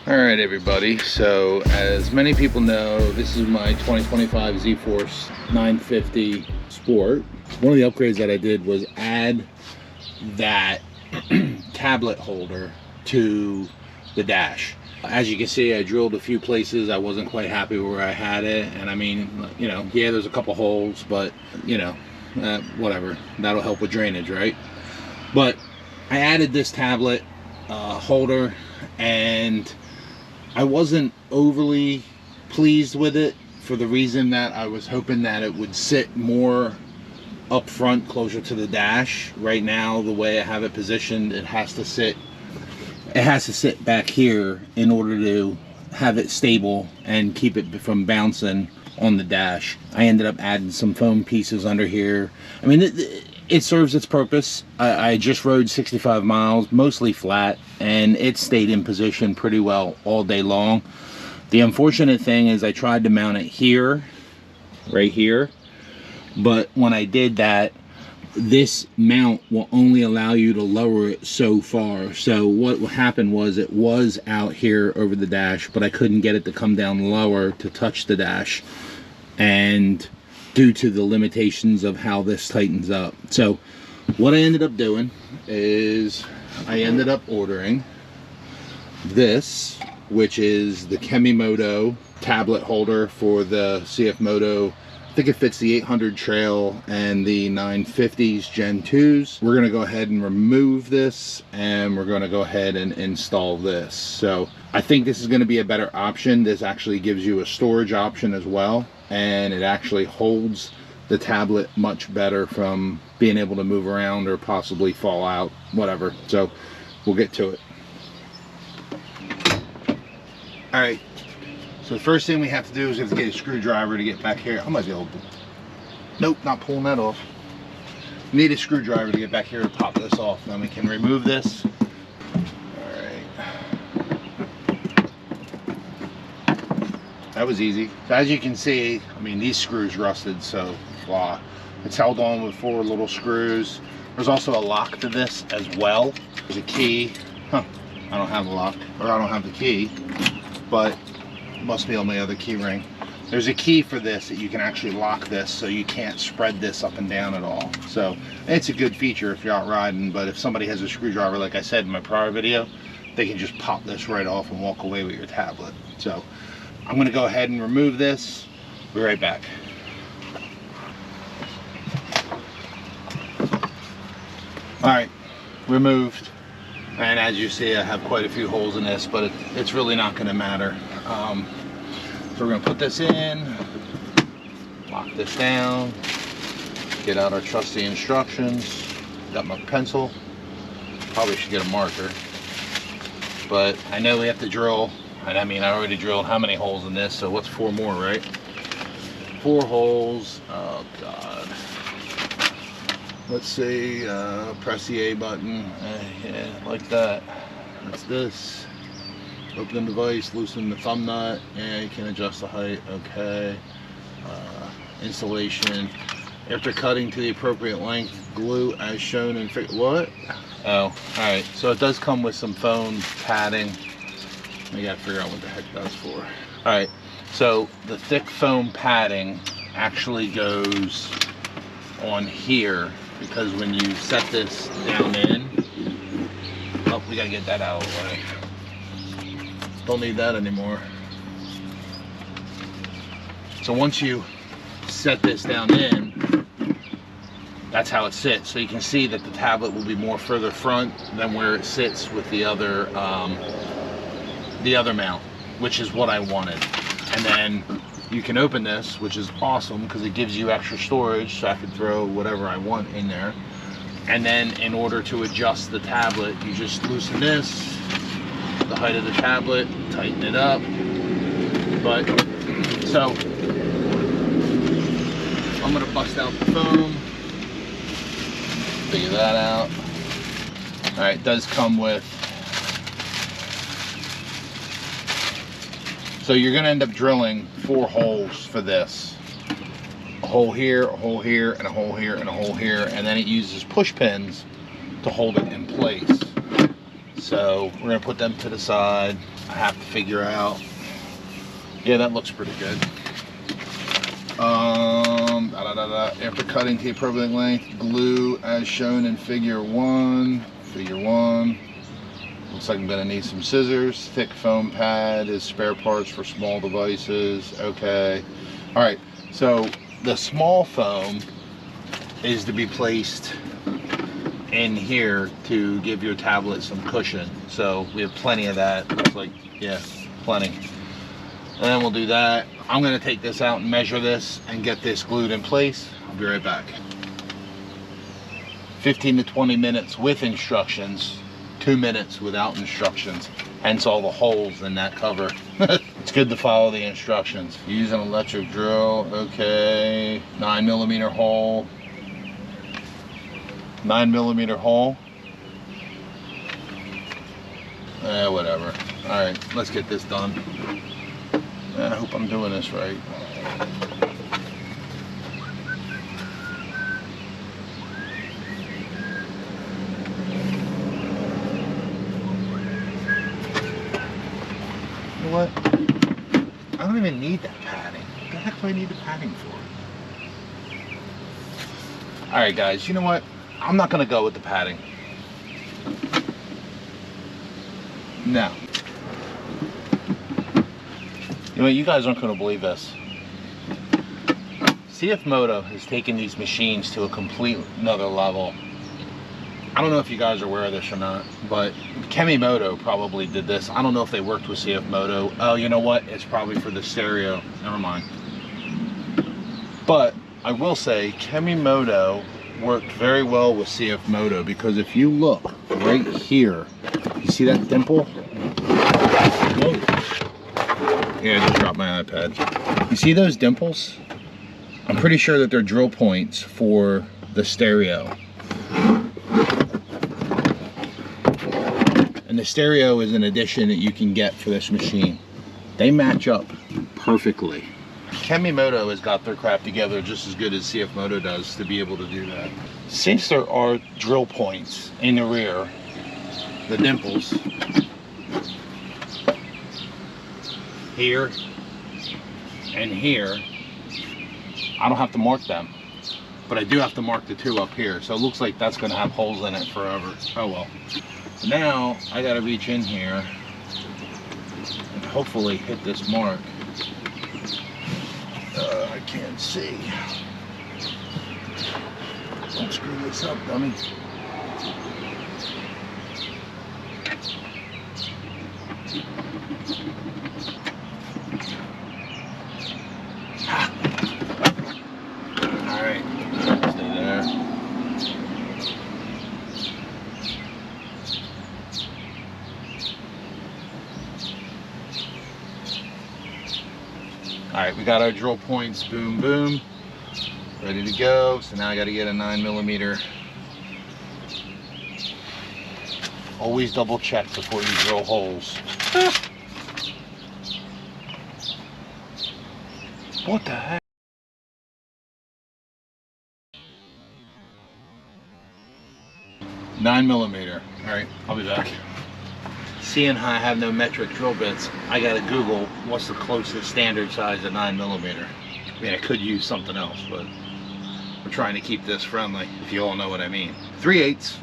All right, everybody. So as many people know, this is my 2025 ZForce 950 Sport. One of the upgrades that I did was add that tablet holder to the dash. As you can see, I drilled a few places. I wasn't quite happy where I had it, and I mean, you know, yeah, there's a couple holes, but you know, whatever. That'll help with drainage, right? But I added this tablet holder, and I wasn't overly pleased with it for the reason that I was hoping that it would sit more up front, closer to the dash. Right now, the way I have it positioned, it has to sit back here in order to have it stable and keep it from bouncing on the dash. I ended up adding some foam pieces under here. I mean, it serves its purpose. I just rode 65 miles, mostly flat, and it stayed in position pretty well all day long. The unfortunate thing is I tried to mount it here, right here, but when I did that, this mount will only allow you to lower it so far. So what happened was it was out here over the dash, but I couldn't get it to come down lower to touch the dash, and due to the limitations of how this tightens up. So what I ended up doing is I ended up ordering this, which is the CFmoto tablet holder for the CFmoto. I think it fits the 800 trail and the 950s Gen 2s. We're gonna go ahead and remove this, and we're gonna go ahead and install this. So I think this is gonna be a better option. This actually gives you a storage option as well, and it actually holds the tablet much better from being able to move around or possibly fall out, whatever. So we'll get to it. All right. So the first thing we have to do is we have to get a screwdriver to get back here. I might be able to. Nope, not pulling that off. We need a screwdriver to get back here to pop this off. Then we can remove this. That was easy. So as you can see, I mean, these screws rusted, so blah. It's held on with 4 little screws. There's also a lock to this as well. There's a key. Huh, I don't have a lock, or I don't have the key, but it must be on my other key ring. There's a key for this that you can actually lock this so you can't spread this up and down at all. So it's a good feature if you're out riding, but if somebody has a screwdriver, like I said in my prior video, they can just pop this right off and walk away with your tablet. So I'm gonna go ahead and remove this. Be right back. All right, removed. And as you see, I have quite a few holes in this, but it's really not gonna matter. So we're gonna put this in, lock this down, get out our trusty instructions. Got my pencil. Probably should get a marker, but I know we have to drill. And I mean, I already drilled how many holes in this, so what's 4 more, right? 4 holes. Oh God. Let's see, press the A button. Yeah, like that. That's this. Open the device, loosen the thumb nut, and you can adjust the height. Okay. Installation. After cutting to the appropriate length, glue as shown in what? Oh, alright. So it does come with some foam padding. I gotta figure out what the heck that's for. Alright, so the thick foam padding actually goes on here, because when you set this down in, oh, we gotta get that out of the way. Don't need that anymore. So once you set this down in, that's how it sits. So you can see that the tablet will be more further front than where it sits with the other mount, which is what I wanted. And then you can open this, which is awesome because it gives you extra storage, so I could throw whatever I want in there. And then in order to adjust the tablet, you just loosen this, the height of the tablet, tighten it up. But so I'm gonna bust out the foam, figure that out. All right, it does come with, so you're gonna end up drilling 4 holes for this. A hole here, a hole here, and a hole here, and a hole here, and then it uses push pins to hold it in place. So we're gonna put them to the side. I have to figure out. Yeah, that looks pretty good. After cutting to the appropriate length, glue as shown in figure 1. Figure 1. Looks like I'm gonna need some scissors. Thick foam pad is spare parts for small devices. Okay. All right, so the small foam is to be placed in here to give your tablet some cushion. So we have plenty of that. Looks like, yeah, plenty. And then we'll do that. I'm gonna take this out and measure this and get this glued in place. I'll be right back. 15 to 20 minutes with instructions, 2 minutes without instructions. Hence all the holes in that cover. It's good to follow the instructions. Use an electric drill, okay. 9mm hole. 9mm hole. Whatever. All right, let's get this done. I hope I'm doing this right. You know what? I don't even need that padding. What the heck do I need the padding for? All right, guys, you know what? I'm not gonna go with the padding. No. You know, you guys aren't going to believe this. CFmoto has taken these machines to a complete another level. I don't know if you guys are aware of this or not, but CFmoto probably did this. I don't know if they worked with CFmoto. Oh, you know what? It's probably for the stereo. Never mind. But I will say CFmoto worked very well with CFmoto, because if you look right here, you see that dimple? Whoa. Yeah, I just dropped my iPad. You see those dimples? I'm pretty sure that they're drill points for the stereo. And the stereo is an addition that you can get for this machine. They match up perfectly. CFmoto has got their crap together just as good as CFmoto does to be able to do that. Since there are drill points in the rear, the dimples, here and here, I don't have to mark them, but I do have to mark the 2 up here. So it looks like that's going to have holes in it forever. Oh well. So now I got to reach in here and hopefully hit this mark. I can't see. Don't screw this up, dummy. Alright, stay there. Alright, we got our drill points, boom, boom, ready to go. So now I got to get a 9mm. Always double check before you drill holes. What the heck? Nine millimeter. All right, I'll be back. Seeing how I have no metric drill bits, I gotta Google what's the closest standard size of 9mm. I mean, I could use something else, but we're trying to keep this friendly, if you all know what I mean. 3/8.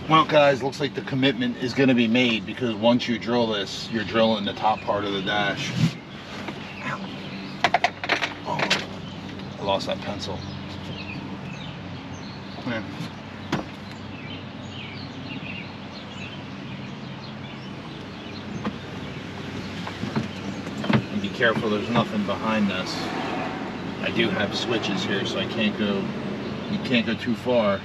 Well, guys, looks like the commitment is going to be made, because once you drill this, you're drilling the top part of the dash. Ow. Oh, I lost that pencil. Yeah. And be careful, there's nothing behind this. I do have switches here, so I can't go, you can't go too far.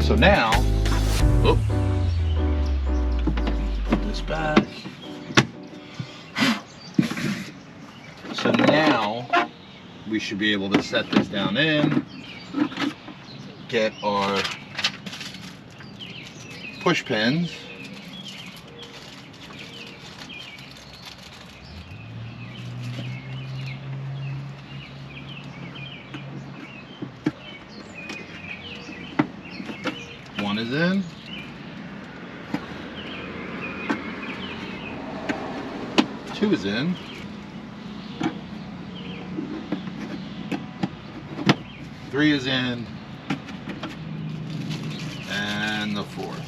So now, put this back. So now we should be able to set this down in, get our push pins. One is in. Two is in. Three is in. And the fourth.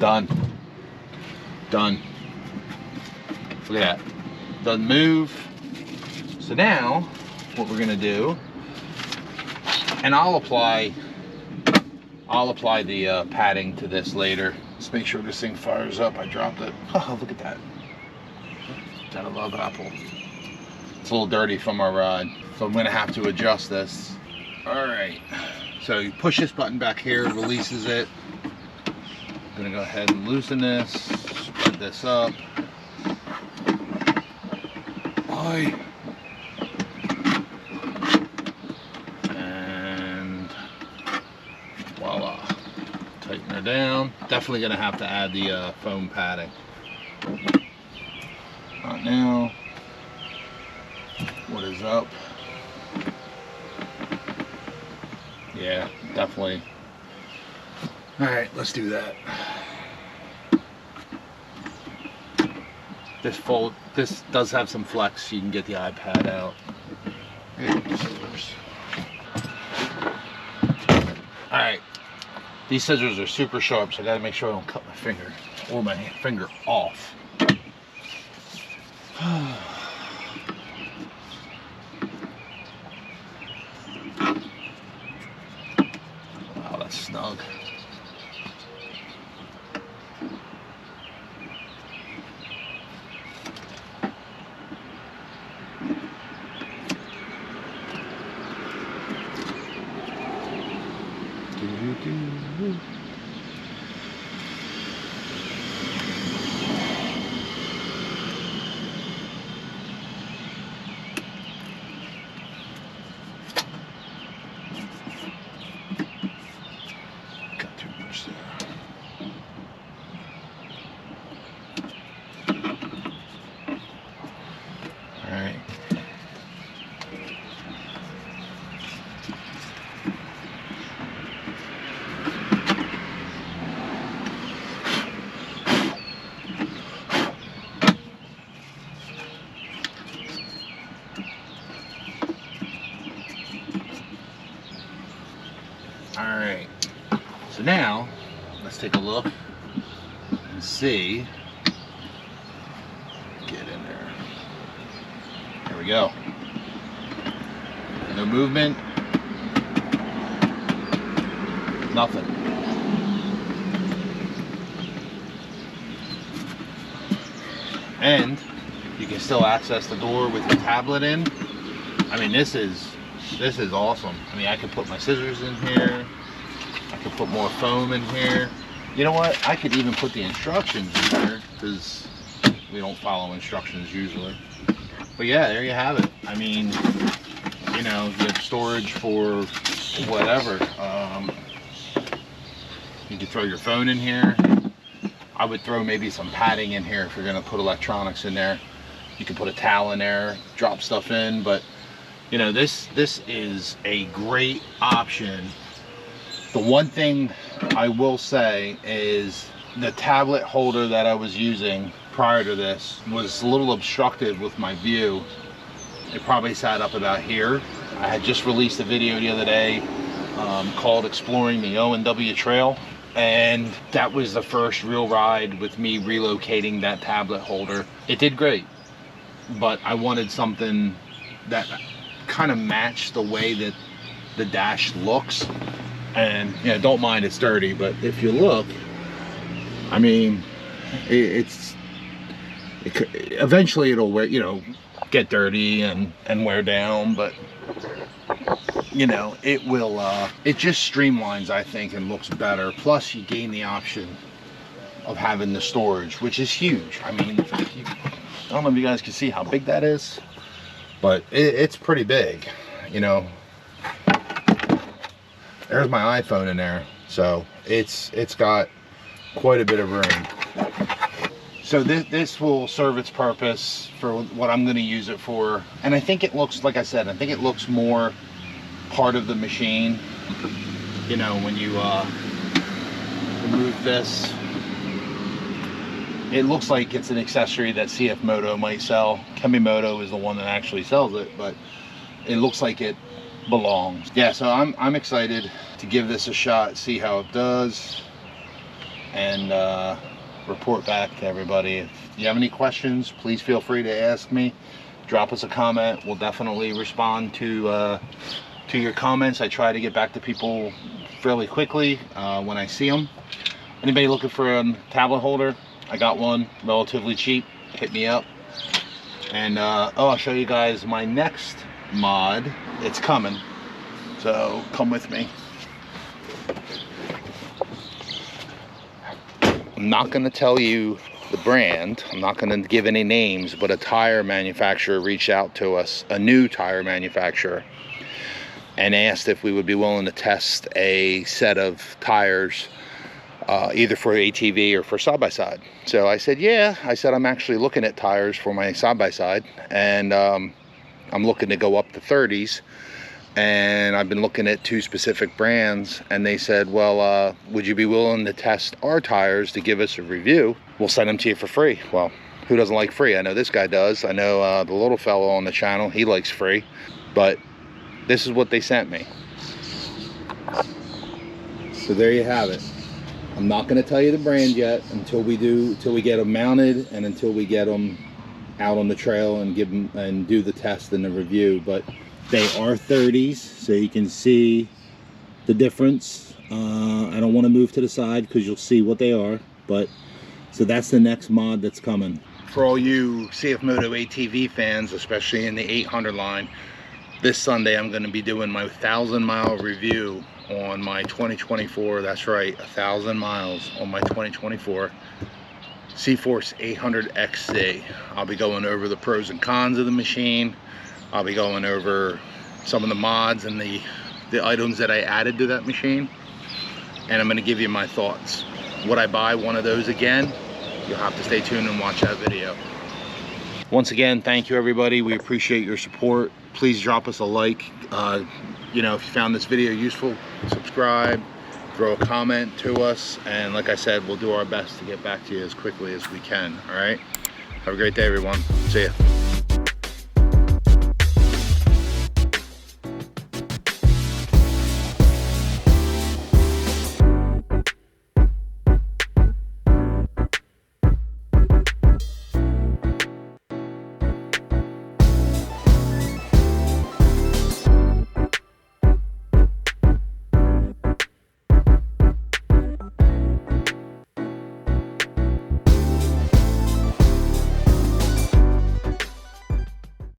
Done. Done. Look at that. Doesn't move. So now, what we're gonna do, and I'll apply the padding to this later. Let's make sure this thing fires up. I dropped it. Oh, look at that. Gotta love Apple. It's a little dirty from our ride, so I'm gonna have to adjust this. All right. So you push this button back here, releases it. I'm gonna go ahead and loosen this, spread this up. And voila, tighten her down. Definitely gonna have to add the foam padding. Not now. What is up? Yeah, definitely. All right, let's do that. This does have some flex. You can get the iPad out. All right, these scissors are super sharp, so I gotta make sure I don't cut my finger or my finger off. Wow, that's snug. Got too much there. All right. Alright, so now let's take a look and see. Get in there. There we go. No movement. Nothing. And you can still access the door with your tablet in. I mean, this is awesome. I mean, I could put my scissors in here. I could put more foam in here. You know what? I could even put the instructions in here because we don't follow instructions usually. But yeah, there you have it. I mean, you know, you have storage for whatever. You could throw your phone in here. I would throw maybe some padding in here if you're gonna put electronics in there. You can put a towel in there, drop stuff in, but you know, this is a great option. The one thing I will say is the tablet holder that I was using prior to this was a little obstructive with my view. It probably sat up about here. I had just released a video the other day called Exploring the O&W Trail, and that was the first real ride with me relocating that tablet holder. It did great, but I wanted something that kind of match the way that the dash looks. And yeah, don't mind it's dirty, but if you look, I mean, eventually it'll wear, you know, get dirty and wear down, but you know, it will it just streamlines, I think, and looks better. Plus you gain the option of having the storage, which is huge. I mean, I don't know if you guys can see how big that is, but it's pretty big, you know. There's my iPhone in there, so it's got quite a bit of room. So this will serve its purpose for what I'm going to use it for. And I think it looks, like I said, I think it looks more part of the machine. You know, when you remove this, it looks like it's an accessory that CFmoto might sell. CFmoto is the one that actually sells it, but it looks like it belongs. Yeah, so I'm excited to give this a shot, see how it does, and report back to everybody. If you have any questions, please feel free to ask me. Drop us a comment. We'll definitely respond to your comments. I try to get back to people fairly quickly when I see them. Anybody looking for a tablet holder? I got one relatively cheap. Hit me up. And I'll show you guys my next mod. It's coming, so come with me. I'm not going to tell you the brand, I'm not going to give any names, but a tire manufacturer reached out to us, a new tire manufacturer, and asked if we would be willing to test a set of tires, either for ATV or for side-by-side. So I said, yeah. I said, I'm actually looking at tires for my side-by-side, and I'm looking to go up to 30s. And I've been looking at 2 specific brands, and they said, well, would you be willing to test our tires to give us a review? We'll send them to you for free. Well, who doesn't like free? I know this guy does. I know the little fellow on the channel, he likes free. But this is what they sent me. So there you have it. I'm not going to tell you the brand yet until we get them mounted, and until we get them out on the trail and give them and do the test and the review. But they are 30s, so you can see the difference. I don't want to move to the side because you'll see what they are. But so that's the next mod that's coming. For all you CFmoto ATV fans, especially in the 800 line, this Sunday I'm going to be doing my 1,000-mile review on my 2024. That's right, 1,000 miles on my 2024 ZForce 800 XC. I'll be going over the pros and cons of the machine. I'll be going over some of the mods and the items that I added to that machine, and I'm going to give you my thoughts. Would I buy one of those again? You'll have to stay tuned and watch that video. Once again, thank you everybody. We appreciate your support. Please drop us a like. You know, if you found this video useful, subscribe, throw a comment to us, and like I said, we'll do our best to get back to you as quickly as we can. All right, have a great day everyone. See ya.